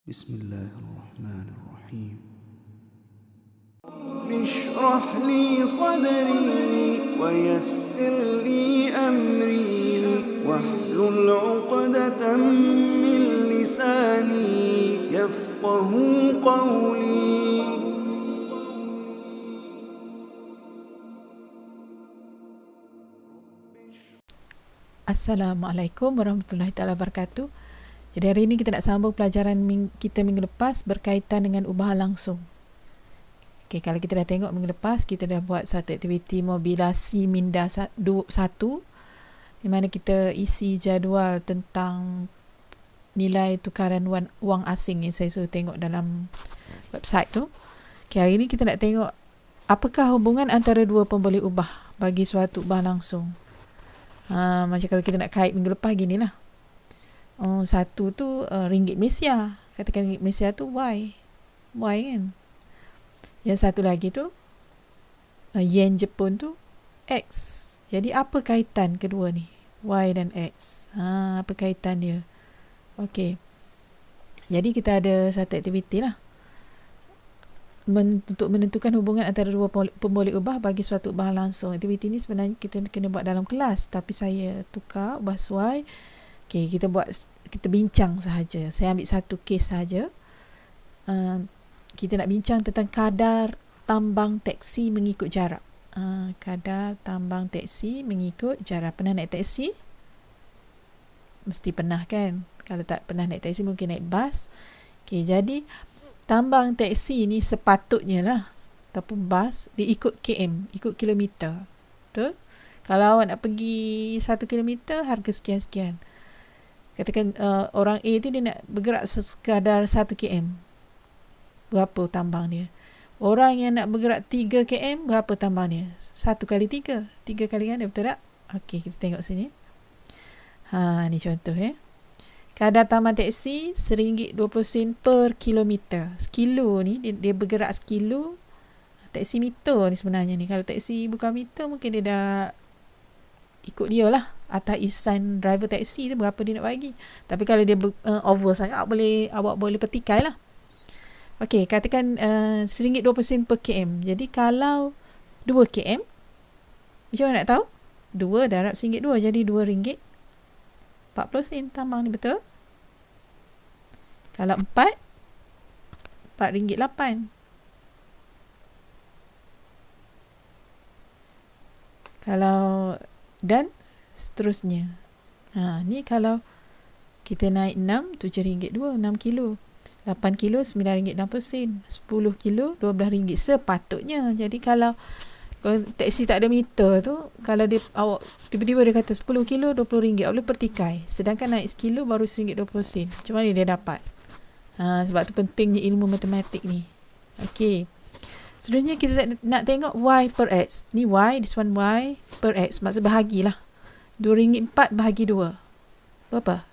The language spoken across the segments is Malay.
Bismillahirrahmanirrahim. اشرح لي صدري ويسر لي أمري واحلل عقدة من لساني يفقه قولي. Assalamualaikum warahmatullahi taala wabarakatuh. Jadi hari ini kita nak sambung pelajaran kita minggu lepas berkaitan dengan ubahan langsung. Okey, kalau kita dah tengok minggu lepas, kita dah buat satu aktiviti mobilasi minda 1 di mana kita isi jadual tentang nilai tukaran wang asing yang saya suruh tengok dalam website tu. Okey, hari ini kita nak tengok apakah hubungan antara dua pemboleh ubah bagi suatu ubahan langsung. Macam kalau kita nak kait minggu lepas gini lah. Satu tu ringgit Malaysia. Katakan ringgit Malaysia tu Y kan. Yang satu lagi tu yen Jepun tu X. Jadi apa kaitan kedua ni, Y dan X? Apa kaitan dia? Okey. Jadi kita ada satu aktiviti lah untuk menentukan hubungan antara dua pemboleh ubah bagi suatu ubah langsung. Aktiviti ni sebenarnya kita kena buat dalam kelas, tapi saya tukar ubah suai. Okey, kita bincang sahaja. Saya ambil satu kes sahaja. Kita nak bincang tentang kadar tambang teksi mengikut jarak. Kadar tambang teksi mengikut jarak. Pernah naik teksi? Mesti pernah kan? Kalau tak pernah naik teksi, mungkin naik bas. Okey, jadi tambang teksi ni sepatutnya lah, ataupun bas, dia ikut km, ikut kilometer. Betul? Kalau awak nak pergi 1 kilometer, harga sekian-sekian. Katakan orang A tu dia nak bergerak sekadar 1 km. Berapa tambang dia? Orang yang nak bergerak 3 km, berapa tambang dia? 1 kali 3. 3 kali kan dia, betul tak? Okey, kita tengok sini. Ni contoh Kadar tambang teksi RM1.20 per kilometer. Sekilo ni, dia bergerak sekilo. Teksi meter ni sebenarnya ni. Kalau teksi bukan meter, mungkin dia dah ikut dia lah. Atas isan driver teksi tu berapa dia nak bagi. Tapi kalau dia over sangat, awak boleh petikai lah. Okey, katakan RM1.20 per km. Jadi kalau 2 km, macam mana nak tahu? 2 darab RM1.2, jadi RM2.40 tambang ni, betul? Kalau 4, RM4.8. Kalau dan seterusnya. Ni kalau kita naik 6, RM7.2, 6 kilo. 8 kilo, RM9.60. 10 kilo, RM12 sepatutnya. Jadi kalau teksi tak ada meter tu, kalau awak tiba-tiba dia kata 10 kilo RM20, awak boleh pertikai. Sedangkan naik sekilo baru RM1.20. Macam mana dia dapat? Sebab tu pentingnya ilmu matematik ni. Okey. Seterusnya kita nak tengok Y per X. Ni Y, this one Y per X. Maksud bahagilah. RM2.04 bahagi 2. Berapa?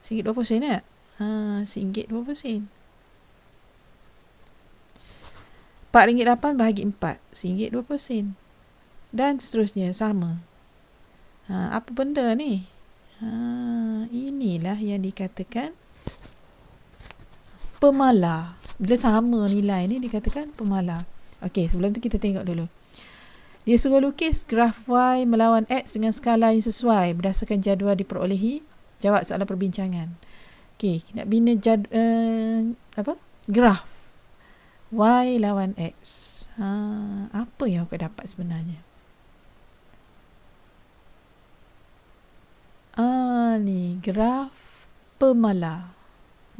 RM1.20 tak? RM1.20. RM4.8 bahagi 4. RM1.20. Dan seterusnya, sama. Apa benda ni? Inilah yang dikatakan pemalar. Bila sama nilai ni dikatakan pemalar. Okey, sebelum tu kita tengok dulu. Dia suruh lukis graf Y melawan X dengan skala yang sesuai berdasarkan jadual diperolehi. Jawab soalan perbincangan. Okey, nak bina graf Y lawan X. Apa yang awak dapat sebenarnya? Ni graf pemalar.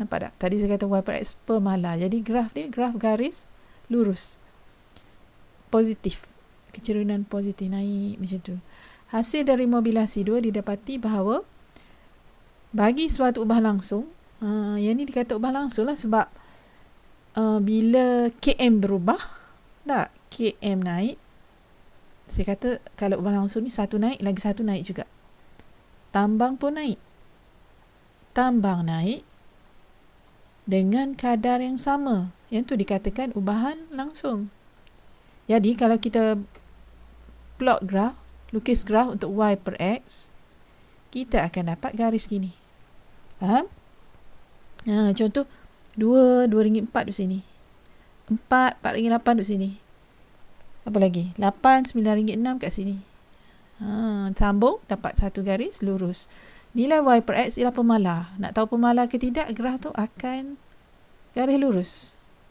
Nampak tak? Tadi saya kata Y per X pemalar. Jadi graf dia graf garis lurus. Positif. Kecerunan positif naik macam tu. Hasil dari mobilasi 2 didapati bahawa bagi suatu ubah langsung, yang ni dikata ubah langsung lah sebab bila KM berubah, tak? KM naik. Saya kata kalau ubah langsung ni satu naik, lagi satu naik juga. Tambang pun naik. Tambang naik dengan kadar yang sama. Yang tu dikatakan ubahan langsung. Jadi kalau kita plot graf, lukis graf untuk Y per X, kita akan dapat garis gini. Faham? Contoh 2, RM2.04 duduk sini. 4, RM4.08 duduk sini. Apa lagi? 8, RM9.06 kat sini. Sambung, dapat satu garis lurus. Nilai Y per X ialah pemalar. Nak tahu pemalar ke tidak, graf tu akan garis lurus.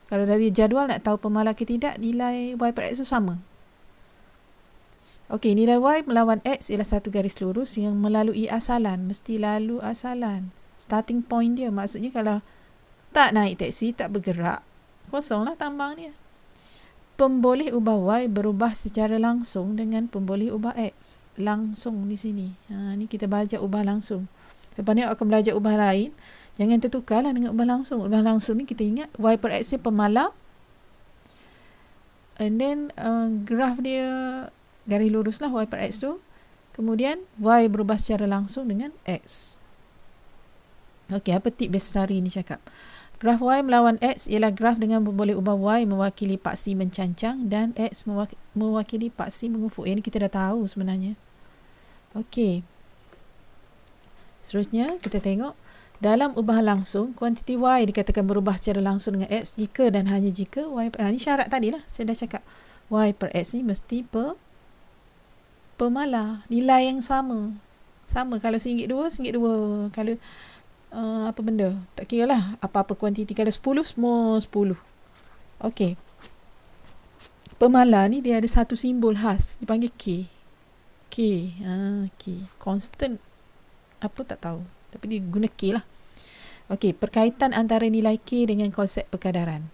Kalau dari jadual nak tahu pemalar ke tidak, nilai Y per X tu sama. Okey, nilai Y melawan X ialah satu garis lurus yang melalui asalan. Mesti lalu asalan. Starting point dia. Maksudnya kalau tak naik teksi, tak bergerak, kosonglah tambang dia. Pemboleh ubah Y berubah secara langsung dengan pemboleh ubah X. Langsung di sini. Ni kita belajar ubah langsung. Lepas ni akan belajar ubah lain. Jangan tertukarlah dengan ubah langsung. Ubah langsung ni kita ingat Y per X dia pemalar. And then graf dia garis lurus lah Y per X tu. Kemudian Y berubah secara langsung dengan X. Okey, apa tip Bestari ni cakap? Graf Y melawan X ialah graf dengan pemboleh ubah Y mewakili paksi mencancang dan X mewakili paksi mengufuk. Yang ni kita dah tahu sebenarnya. Okey. Seterusnya kita tengok dalam ubah langsung, kuantiti Y dikatakan berubah secara langsung dengan X jika dan hanya jika Y per X. Ni syarat tadi lah. Saya dah cakap. Y per X ni mesti pemalar. Nilai yang sama. Sama. Kalau RM1.2, RM1.2. Kalau apa benda, tak kira lah apa-apa kuantiti. Kalau 10, semua 10. Okey, pemalar ni dia ada satu simbol khas, dipanggil K. K constant apa tak tahu, tapi dia guna K lah. Okey, perkaitan antara nilai K dengan konsep perkadaran.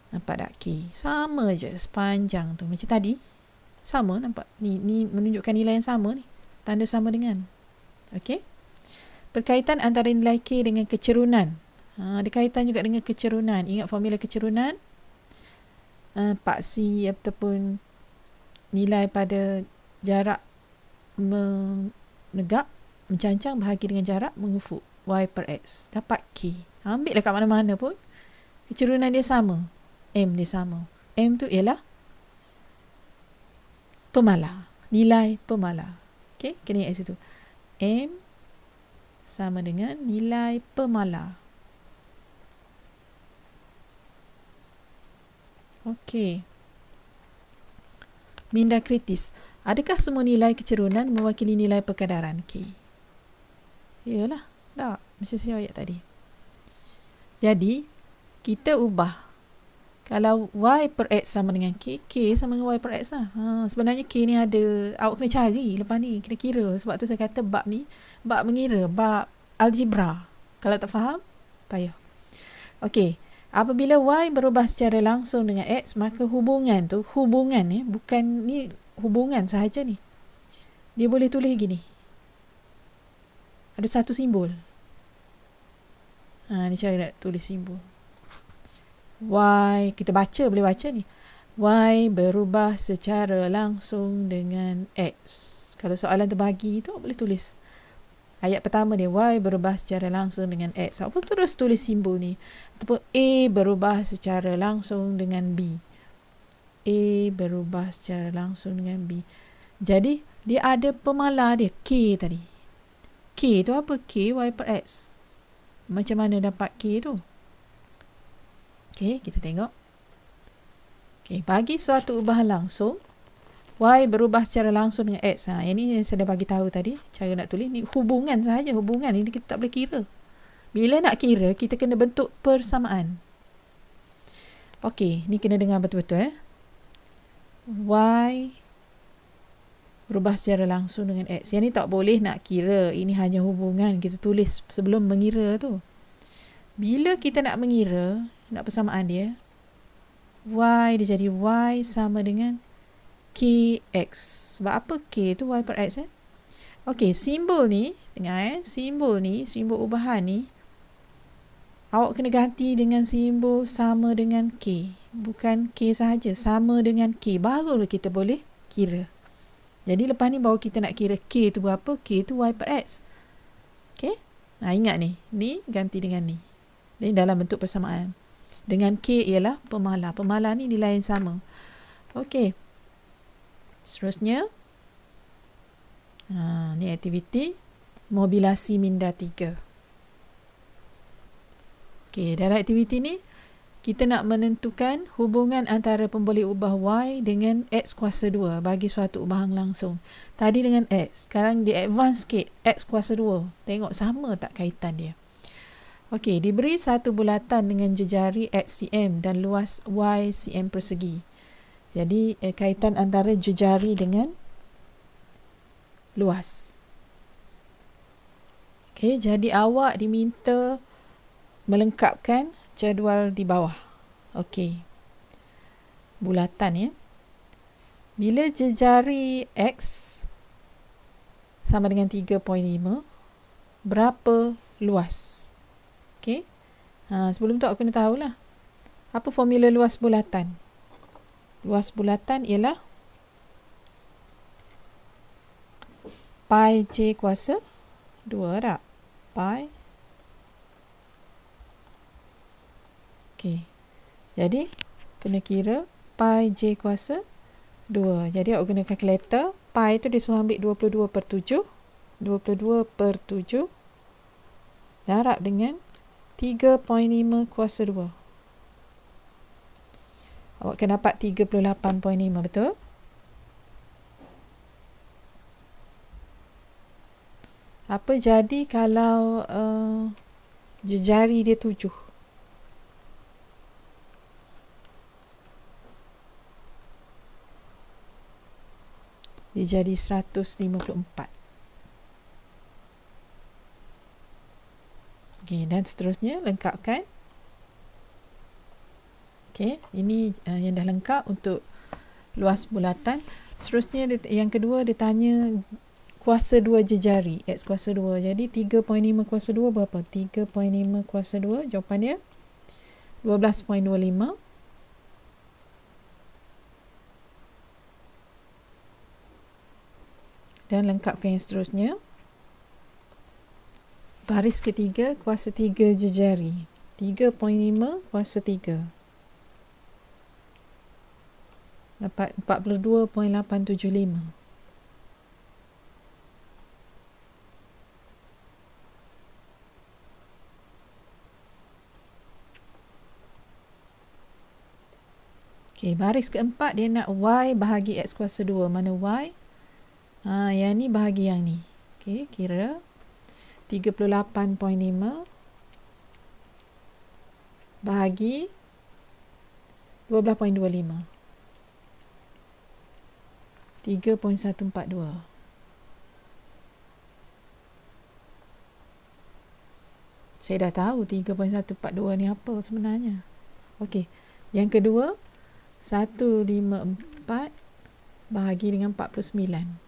Nampak tak? K sama je sepanjang tu, macam tadi sama. Nampak ni menunjukkan nilai yang sama ni, tanda sama dengan. Okey, perkaitan antara nilai K dengan kecerunan. Ada kaitan juga dengan kecerunan. Ingat formula kecerunan? Paksi ataupun nilai pada jarak menegak, mencancang bahagi dengan jarak mengufuk. Y per X. Dapat K. Ambil lah kat mana-mana pun. Kecerunan dia sama. M dia sama. M tu ialah pemalar. Nilai pemalar. Okey, kena ingat situ. M sama dengan nilai pemalar. Okey. Minda kritis. Adakah semua nilai kecerunan mewakili nilai perkadaran K? Yalah. Tak. Macam saya ayat tadi. Jadi, kita ubah. Kalau Y per X sama dengan K, K sama dengan Y per X lah. Sebenarnya K ni ada, awak kena cari lepas ni, kena kira. Sebab tu saya kata bab ni, bab mengira, bab algebra. Kalau tak faham, payah. Okey, apabila Y berubah secara langsung dengan X, maka hubungan tu, bukan ni hubungan sahaja ni. Dia boleh tulis gini. Ada satu simbol. Ni cara nak tulis simbol. Y, kita baca, boleh baca ni. Y berubah secara langsung dengan X. Kalau soalan terbagi tu, boleh tulis. Ayat pertama dia, Y berubah secara langsung dengan X. Apa terus tulis simbol ni? Ataupun A berubah secara langsung dengan B. A berubah secara langsung dengan B. Jadi, dia ada pemalar dia, K tadi. K tu apa? K, Y per X. Macam mana dapat K tu? Okey, kita tengok. Okey, bagi suatu ubahan langsung, Y berubah secara langsung dengan X. Yang ni saya dah bagi tahu tadi. Cara nak tulis ni hubungan sahaja. Hubungan ni kita tak boleh kira. Bila nak kira, kita kena bentuk persamaan. Okey, ni kena dengar betul-betul. Y berubah secara langsung dengan X. Yang ni tak boleh nak kira. Ini hanya hubungan. Kita tulis sebelum mengira tu. Bila kita nak mengira, nak persamaan dia, Y dia jadi Y sama dengan KX. Sebab apa K tu? Y per X. Okey, simbol ni, dengar simbol ni, simbol ubahan ni, awak kena ganti dengan simbol sama dengan K. Bukan K sahaja, sama dengan K. Barulah kita boleh kira. Jadi lepas ni baru kita nak kira K tu berapa? K tu Y per X. Okey? Ingat ni. Ni ganti dengan ni. Ini dalam bentuk persamaan. Dengan K ialah pemalar. Pemalar ni nilai yang sama. Okey. Seterusnya. Ni aktiviti mobilasi minda 3. Okey, dalam aktiviti ni kita nak menentukan hubungan antara pemboleh ubah Y dengan X kuasa 2 bagi suatu ubahan langsung. Tadi dengan X, sekarang di advance sikit, X kuasa 2. Tengok sama tak kaitan dia. Okey, diberi satu bulatan dengan jejari X cm dan luas Y cm persegi. Jadi kaitan antara jejari dengan luas. Okey, jadi awak diminta melengkapkan jadual di bawah. Okey. Bulatan ya. Bila jejari X sama dengan 3.5, berapa luas? Okey. Sebelum tu aku kena tahulah. Apa formula luas bulatan? Luas bulatan ialah pi J kuasa 2 tak? Pi. Okey. Jadi, kena kira pi J kuasa 2. Jadi, awak guna kalkulator. Pi tu dia suruh ambil 22/7. 22/7 darab dengan 3.5 kuasa 2. Awak akan dapat 38.5, betul? Apa jadi kalau jejari dia 7? Dia jadi 154. Okey, dan seterusnya lengkapkan. Okey, ini yang dah lengkap untuk luas bulatan. Seterusnya yang kedua dia tanya kuasa 2 jejari, X kuasa 2. Jadi 3.5 kuasa 2 berapa? 3.5 kuasa 2, jawapan dia 12.25. Dan lengkapkan yang seterusnya. Baris ketiga, kuasa 3 jejari. 3.5 kuasa 3. Dapat 42.875. Okey, baris keempat dia nak Y bahagi X kuasa 2. Mana Y? Yang ni bahagi yang ni. Okey, kira 38.5 bahagi 12.25. 3.142. Saya dah tahu 3.142 ni apa sebenarnya. Okey, yang kedua 154 bahagi dengan 49.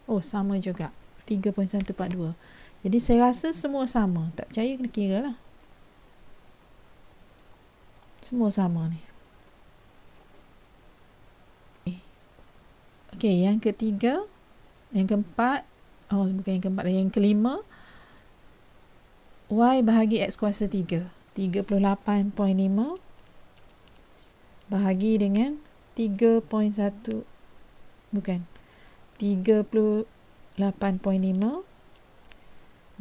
Oh, sama juga. 3.142. Jadi saya rasa semua sama. Tak percaya kena kira lah. Semua sama ni. Okey, yang ketiga, yang keempat, bukan yang keempat, yang kelima, Y bahagi X kuasa 3. 38.5 bahagi dengan 3.1, bukan, 38.5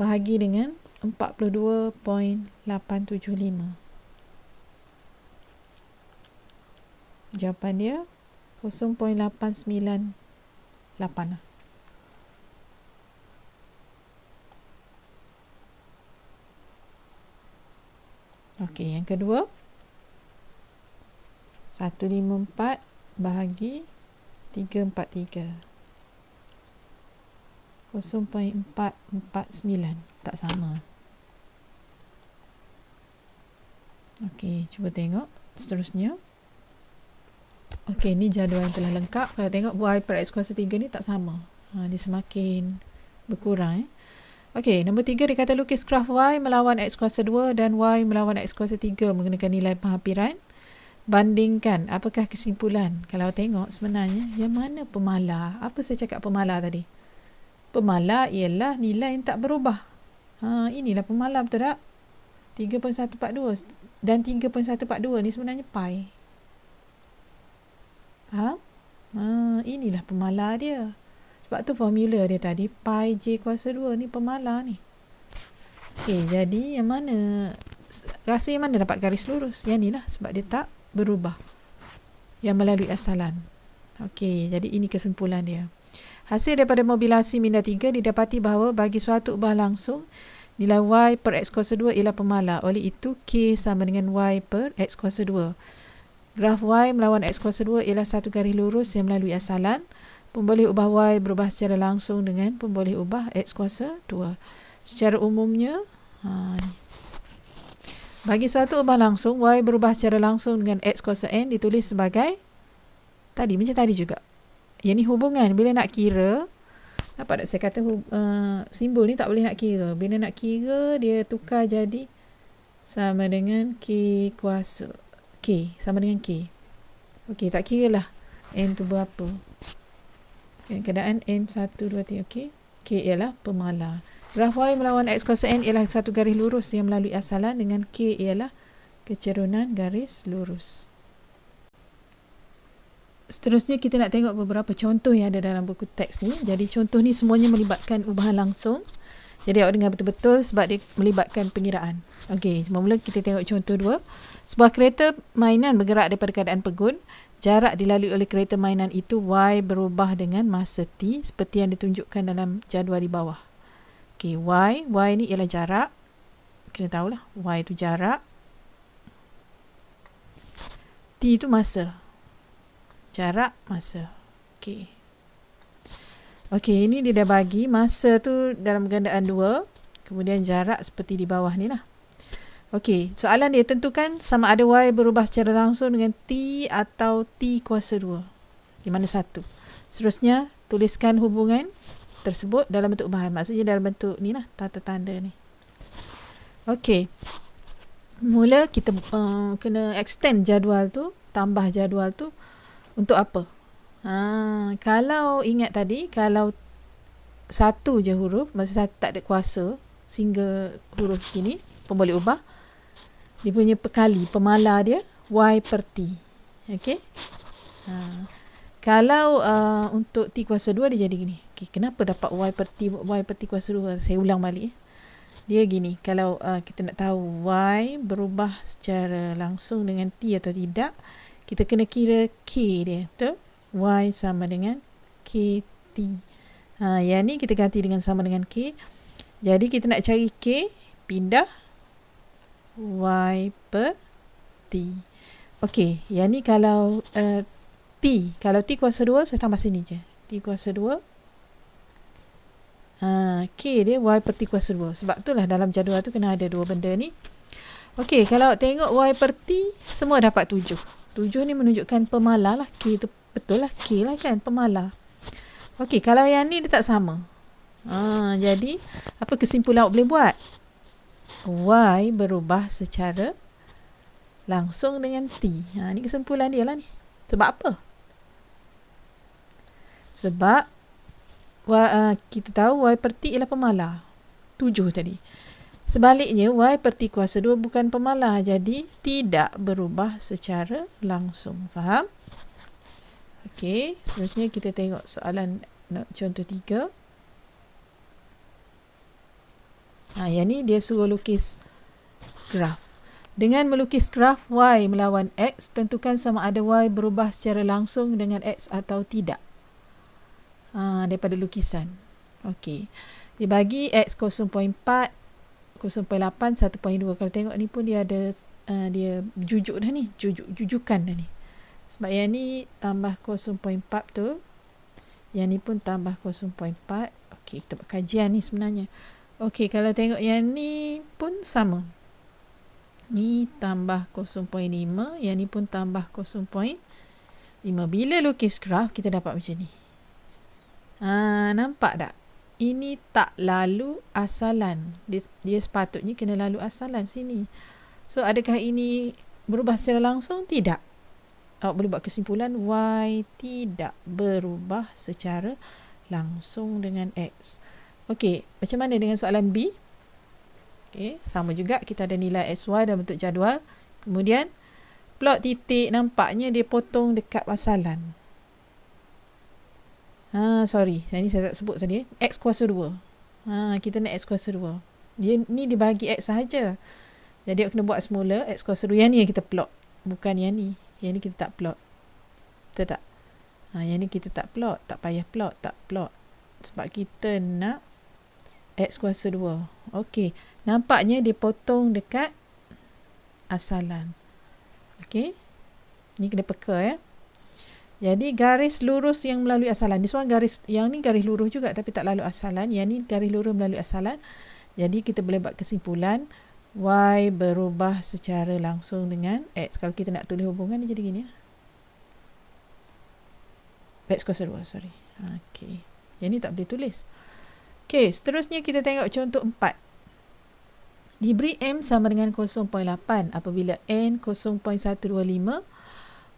bahagi dengan 42.875. Jawapan dia 0.898 lah. Okey, yang kedua 154 bahagi 343. 0.449. Tak sama. Okey, cuba tengok seterusnya. Okey, ni jadual yang telah lengkap. Kalau tengok Y per X kuasa 3 ni tak sama. Dia semakin berkurang. Okey, nombor 3 dia kata lukis graf Y melawan X kuasa 2 dan Y melawan X kuasa 3 menggunakan nilai penghampiran. Bandingkan, apakah kesimpulan? Kalau tengok sebenarnya, yang mana pemalar? Apa saya cakap pemalar tadi? Pemalar ialah nilai yang tak berubah. Inilah pemalar, betul tak? 3.142 dan 3.142 ni sebenarnya pi. Faham? Inilah pemalar dia. Sebab tu formula dia tadi pi J kuasa 2 ni pemalar ni. Okey, jadi yang mana rasa yang mana dapat garis lurus? Yang ni lah, sebab dia tak berubah. Yang melalui asalan. Okey, jadi ini kesimpulan dia. Hasil daripada modulasi minda 3 didapati bahawa bagi suatu ubah langsung, nilai y per x kuasa 2 ialah pemalar. Oleh itu, k sama dengan y per x kuasa 2. Graf y melawan x kuasa 2 ialah satu garis lurus yang melalui asalan. Pemboleh ubah y berubah secara langsung dengan pemboleh ubah x kuasa 2. Secara umumnya, bagi suatu ubah langsung, y berubah secara langsung dengan x kuasa n ditulis sebagai tadi, macam tadi juga. Yang ni hubungan. Bila nak kira, apa tak saya kata simbol ni tak boleh nak kira. Bila nak kira, dia tukar jadi sama dengan k kuasa k, sama dengan k. Okey, tak kira lah n tu berapa. Keadaan n 1, 2, 3, okey. K ialah pemalar. Graf y melawan x kuasa n ialah satu garis lurus yang melalui asalan, dengan k ialah kecerunan garis lurus. Seterusnya kita nak tengok beberapa contoh yang ada dalam buku teks ni. Jadi contoh ni semuanya melibatkan ubahan langsung. Jadi awak dengar betul-betul sebab dia melibatkan pengiraan. Okey, mula kita tengok contoh 2. Sebuah kereta mainan bergerak daripada keadaan pegun. Jarak dilalui oleh kereta mainan itu y berubah dengan masa t seperti yang ditunjukkan dalam jadual di bawah. Okey, y ni ialah jarak. Kena tahulah, y itu jarak. T itu masa. Jarak, masa. Okey. Okey, ini dia dah bagi masa tu dalam gandaan 2. Kemudian jarak seperti di bawah ni lah. Okey, soalan dia tentukan sama ada y berubah secara langsung dengan t atau t kuasa 2. Di mana satu. Seterusnya, tuliskan hubungan tersebut dalam bentuk ubahan. Maksudnya dalam bentuk ni lah, tanda-tanda ni. Okey. Mula kita kena extend jadual tu, tambah jadual tu. Untuk apa? Kalau ingat tadi, kalau satu je huruf, maksudnya tak ada kuasa sehingga huruf gini, pemboleh ubah, dia punya perkali, pemalar dia y per t. Okey? Kalau untuk t kuasa 2 dia jadi gini. Okay, kenapa dapat y per t kuasa 2? Saya ulang balik. Dia gini, kalau kita nak tahu y berubah secara langsung dengan t atau tidak, kita kena kira k dia, betul? Y sama dengan kt. Yang ni kita ganti dengan sama dengan k. Jadi kita nak cari k, pindah y per t. Okey, yang ni kalau t. Kalau t kuasa 2, saya tambah sini je. T kuasa 2. K dia y per t kuasa 2. Sebab itulah dalam jadual tu kena ada dua benda ni. Okey, kalau tengok y per t, semua dapat 7. 7 ni menunjukkan pemalar lah. K tu betul lah. K lah kan, pemalar. Okey, kalau yang ni dia tak sama. Jadi, apa kesimpulan awak boleh buat? Y berubah secara langsung dengan T. Ni kesimpulan dia lah ni. Sebab apa? Sebab kita tahu Y per T ialah pemalar. 7 tadi. Sebaliknya, Y per T kuasa 2 bukan pemalar. Jadi, tidak berubah secara langsung. Faham? Okey, seterusnya kita tengok soalan contoh 3. Yang ni dia suruh lukis graf. Dengan melukis graf Y melawan X, tentukan sama ada Y berubah secara langsung dengan X atau tidak. Daripada lukisan. Okey. Dia bagi X 0.4, 0.8, 1.2. Kalau tengok ni pun dia ada dia jujuk dah ni, jujukan dah ni. Sebab yang ni tambah 0.4 tu, yang ni pun tambah 0.4. Okey, kita buat kajian ni sebenarnya. Okey, kalau tengok yang ni pun sama. Ni tambah 0.5, yang ni pun tambah 0.5. Bila lukis graf, kita dapat macam ni. Nampak tak? Ini tak lalu asalan. Dia sepatutnya kena lalu asalan sini. So, adakah ini berubah secara langsung? Tidak. Awak boleh buat kesimpulan Y tidak berubah secara langsung dengan X. Okey, macam mana dengan soalan B? Okey, sama juga. Kita ada nilai XY dalam bentuk jadual. Kemudian, plot titik nampaknya dia potong dekat asalan. Sorry. Yang ni saya tak sebut tadi. X kuasa 2. Kita nak X kuasa 2. Dia ni dibagi X sahaja. Jadi awak kena buat semula X kuasa 2. Yang ni yang kita plot, bukan yang ni. Yang ni kita tak plot. Betul tak? Yang ni kita tak plot. Tak payah plot. Tak plot. Sebab kita nak X kuasa 2. Okey. Nampaknya dia potong dekat asalan. Okey. Ni kena peka Jadi garis lurus yang melalui asalan. This one garis, yang ni garis lurus juga tapi tak lalu asalan. Yang ni garis lurus melalui asalan. Jadi kita boleh buat kesimpulan Y berubah secara langsung dengan X. Kalau kita nak tulis hubungan dia jadi gini X kuasa 2, sorry. Okey. Yang ni tak boleh tulis. Okey, seterusnya kita tengok contoh 4. Diberi M sama dengan 0.8 apabila N 0.125.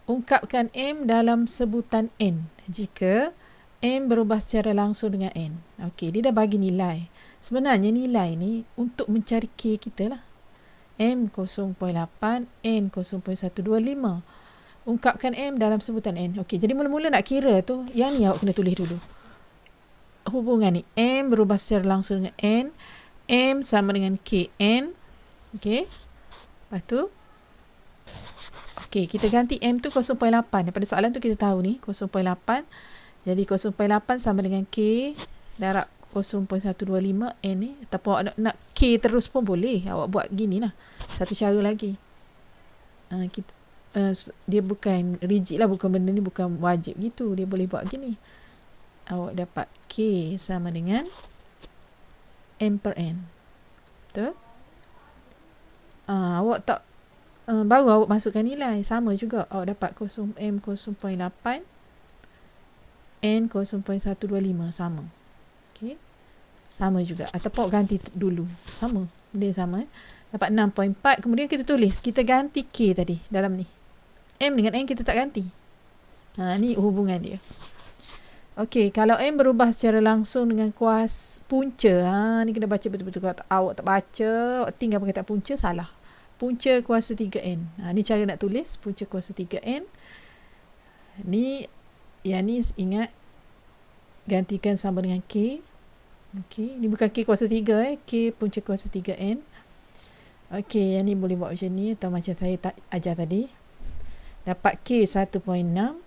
Ungkapkan M dalam sebutan N jika M berubah secara langsung dengan N. Okey, dia dah bagi nilai. Sebenarnya nilai ni untuk mencari K kita lah. M 0.8, N 0.125. Ungkapkan M dalam sebutan N. Okey, jadi mula-mula nak kira tu, yang ni awak kena tulis dulu. Hubungan ni, M berubah secara langsung dengan N. M sama dengan KN. Okey. Lepas tu, okey, kita ganti M tu 0.8. Daripada soalan tu kita tahu ni, 0.8. Jadi 0.8 sama dengan K darab 0.125 N ni. Ataupun awak nak K terus pun boleh. Awak buat gini lah. Satu cara lagi. Dia bukan rigid lah. Bukan benda ni bukan wajib gitu. Dia boleh buat gini. Awak dapat K sama dengan M per N. Betul? Awak tak baru awak masukkan nilai. Sama juga. Awak dapat M 0.8 N 0.125. Sama. Okay. Sama juga. Ataupun ganti dulu. Sama. Dia sama. Dapat 6.4. Kemudian kita tulis. Kita ganti K tadi. Dalam ni. M dengan N kita tak ganti. Ni hubungan dia. Okey. Kalau M berubah secara langsung dengan kuas punca. Ni kena baca betul-betul. Kalau awak tak baca. Awak tinggal pakai tak punca. Salah. Punca kuasa 3N. Ni cara nak tulis. Punca kuasa 3N. Ni. Yang ni ingat. Gantikan sama dengan K. Okey, ni bukan K kuasa 3 K punca kuasa 3N. Okey, yang ni boleh buat macam ni atau macam saya ajar tadi. Dapat K 1.6,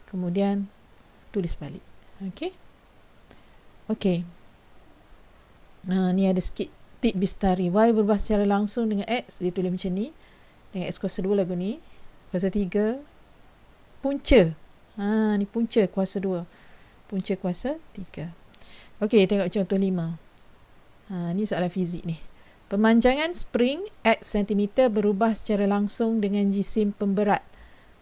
kemudian tulis balik. Okey. Okey. Ni ada sikit tip bistari. Y berubah secara langsung dengan X, dia tulis macam ni. Dengan X kuasa 2 lagu ni. Kuasa 3 punca. Ni punca kuasa 2. Punca kuasa 3. Okey, tengok contoh 5. Ni soalan fizik ni. Pemanjangan spring X cm berubah secara langsung dengan jisim pemberat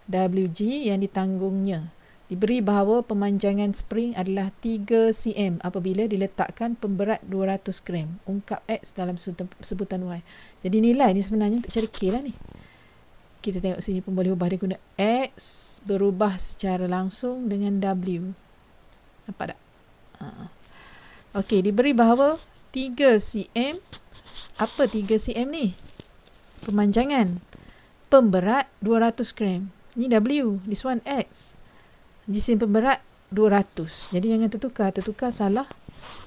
WG yang ditanggungnya. Diberi bahawa pemanjangan spring adalah 3 cm apabila diletakkan pemberat 200 gram. Ungkap X dalam sebutan Y. Jadi nilai ni sebenarnya untuk cari K lah ni. Kita tengok sini pun boleh ubah. Dia guna X berubah secara langsung dengan W. Nampak tak? Okey, diberi bahawa 3 cm. Apa 3 cm ni? Pemanjangan. Pemberat 200 gram. Ni W. This one X. Jisim pemberat 200. Jadi jangan tertukar. Tertukar salah.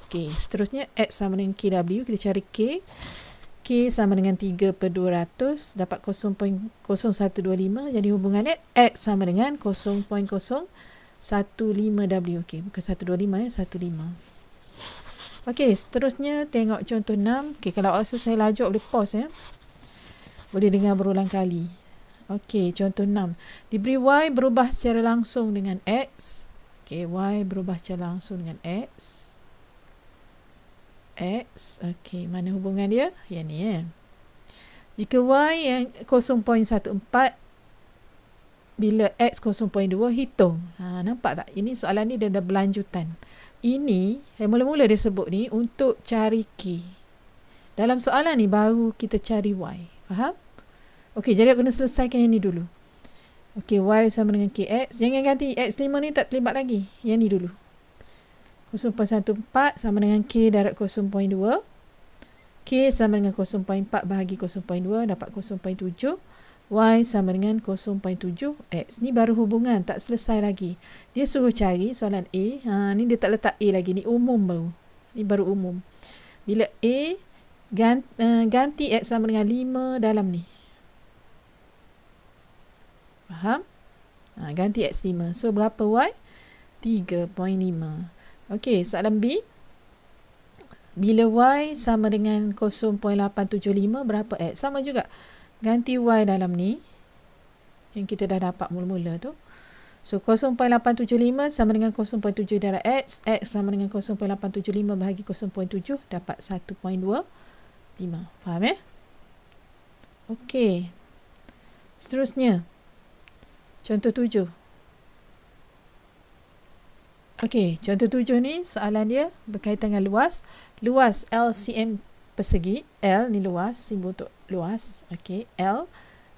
Okey, seterusnya X sama dengan KW. Kita cari K. K sama dengan 3 per 200. Dapat 0.0125. Jadi hubungannya X sama dengan 0.015W. Okey, bukan 125 15. Okey, seterusnya tengok contoh 6. Okey, kalau awak selesai laju boleh pause Boleh dengar berulang kali. Okey, contoh 6. Diberi Y berubah secara langsung dengan X. Okey, Y berubah secara langsung dengan X. X. Okey, mana hubungan dia? Yang ni Jika Y yang 0.14 bila X 0.2 hitung. Nampak tak? Ini soalan ni dia dah berlanjutan. Ini yang mula-mula dia sebut ni untuk cari K. Dalam soalan ni baru kita cari Y. Faham? Okey, jadi aku kena selesaikan yang ni dulu. Okey, Y sama dengan KX. Jangan ganti X5 ni tak terlibat lagi. Yang ni dulu. 0.14 sama dengan K darab 0.2. K sama dengan 0.4 bahagi 0.2 dapat 0.7. Y sama dengan 0.7 X. Ni baru hubungan, tak selesai lagi. Dia suruh cari soalan A. Ni dia tak letak A lagi. Ni umum baru. Ni baru umum. Bila A ganti X sama dengan 5 dalam ni. Faham? Ganti X5. So, berapa Y? 3.5. Okey, soalan B. Bila Y sama dengan 0.875, berapa X? Sama juga. Ganti Y dalam ni. Yang kita dah dapat mula-mula tu. So, 0.875 sama dengan 0.7 darab X. X sama dengan 0.875 bahagi 0.7. Dapat 1.25. Faham ya? Okey. Seterusnya. Contoh 7. Okey, contoh 7 ni soalan dia berkaitan dengan luas. Luas LCM persegi. L ni luas, simbol untuk luas. Okey, L.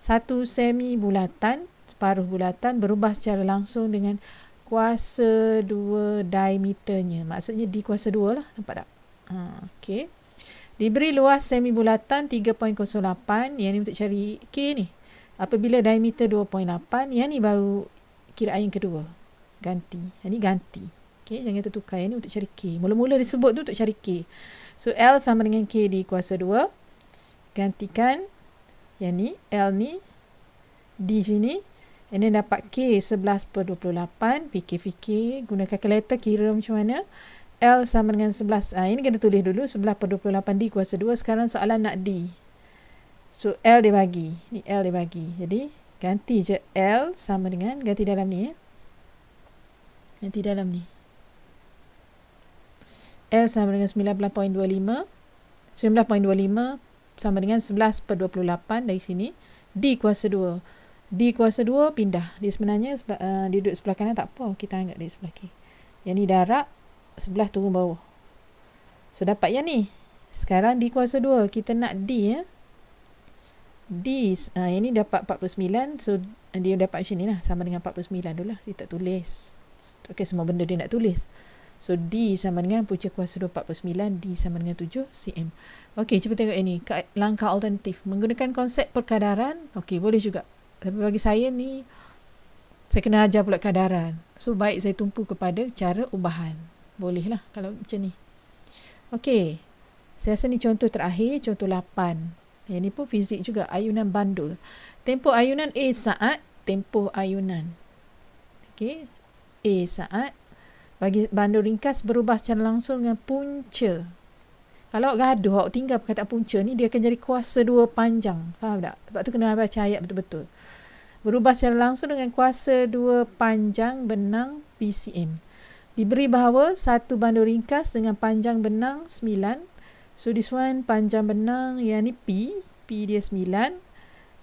Satu semi bulatan, separuh bulatan berubah secara langsung dengan kuasa 2 diameternya. Maksudnya D kuasa 2 lah. Nampak tak? Okey. Diberi luas semi bulatan 3.08. Yang ni untuk cari K ni. Apabila diameter 2.8, yang ni baru kiraan yang kedua. Ganti. Yang ni ganti. Okay, jangan tertukar. Yang ni untuk cari K. Mula-mula disebut tu untuk cari K. So, L sama dengan K di kuasa 2. Gantikan. Yang ni, L ni. D sini. And then dapat K 11/28. Fikir-fikir. Guna kalkulator kira macam mana. L sama dengan 11. Ini kena tulis dulu. 11/28 D kuasa 2. Sekarang soalan nak D. So, L dia bagi. Ni L dia bagi. Jadi, ganti je L sama dengan, ganti dalam ni. Ganti dalam ni. L sama dengan 19.25. 19.25 sama dengan 11/28 dari sini. D kuasa 2. D kuasa 2 pindah. Dia sebenarnya dia duduk sebelah kanan tak apa. Kita anggap dia sebelah kiri. Yang ni darab, sebelah turun bawah. So, dapat yang ni. Sekarang D kuasa 2. Kita nak D ya. D, yang ni dapat 49. So, dia dapat macam ni lah. Sama dengan 49 dulu lah. Dia tak tulis. Okay, semua benda dia nak tulis. So, D sama dengan punca kuasa 2 49. D sama dengan 7 cm. Okay, cuba tengok ini. Langkah alternatif. Menggunakan konsep perkadaran. Okay, boleh juga. Tapi bagi saya ni, saya kena ajar pula kadaran. So, baik saya tumpu kepada cara ubahan. Boleh lah kalau macam ni. Okay. Saya rasa ni contoh terakhir. Contoh 8. Yang ni pun fizik juga. Ayunan bandul. Tempoh ayunan A saat. Tempoh ayunan. Okay. A saat. Bagi bandul ringkas berubah secara langsung dengan punca. Kalau awak gaduh, awak tinggal perkataan punca ni, dia akan jadi kuasa 2 panjang. Faham tak? Sebab tu kena baca ayat betul-betul. Berubah secara langsung dengan kuasa 2 panjang benang PCM. Diberi bahawa satu bandul ringkas dengan panjang benang 9. So, this one panjang benang yang ni P. P dia 9.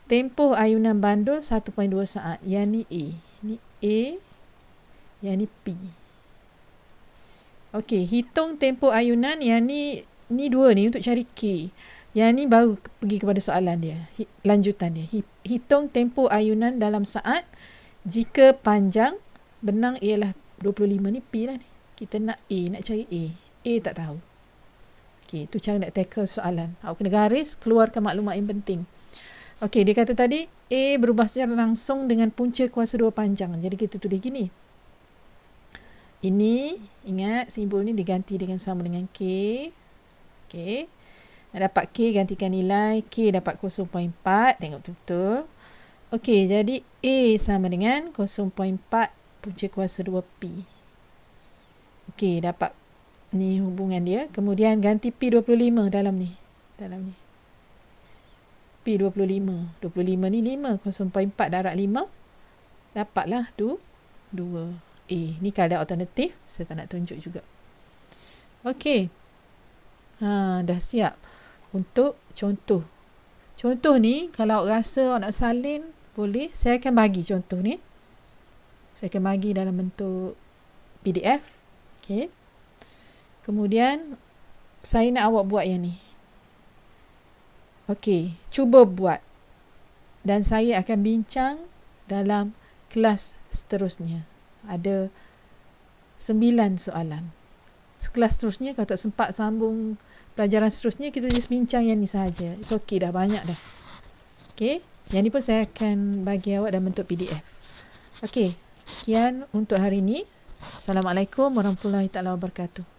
Tempoh ayunan bandul 1.2 saat. Yang ni A. Ni A. Yang ni P. Okey, hitung tempoh ayunan. Yang ni dua ni untuk cari K. Yang ni baru pergi kepada soalan dia. Lanjutan dia. Hitung tempoh ayunan dalam saat jika panjang benang ialah 25 ni P lah ni. Kita nak A, nak cari A. A tak tahu. Okey, tu cara nak tackle soalan. Awak kena garis, keluarkan maklumat yang penting. Okey, dia kata tadi A berubah secara langsung dengan punca kuasa 2 panjang. Jadi kita tulis gini. Ini, ingat simbol ni diganti dengan sama dengan K. Okey. Nak dapat K, gantikan nilai. K dapat 0.4. Tengok betul-betul. Okey, jadi A sama dengan 0.4 punca kuasa 2P. Okey, dapat ni hubungan dia. Kemudian ganti P25 dalam ni. P25. 25 ni 5. 0.4 darab 5. Dapatlah 2A. Ni keadaan alternatif. Saya tak nak tunjuk juga. Okey. Dah siap untuk contoh. Contoh ni, kalau awak rasa awak nak salin, boleh. Saya akan bagi contoh ni. Saya akan bagi dalam bentuk PDF. Okey. Kemudian, saya nak awak buat yang ni. Okey, cuba buat. Dan saya akan bincang dalam kelas seterusnya. Ada 9 soalan. Kelas seterusnya, kalau tak sempat sambung pelajaran seterusnya, kita just bincang yang ni sahaja. It's okay dah, banyak dah. Okey, yang ni pun saya akan bagi awak dalam bentuk PDF. Okey, sekian untuk hari ini. Assalamualaikum warahmatullahi wabarakatuh.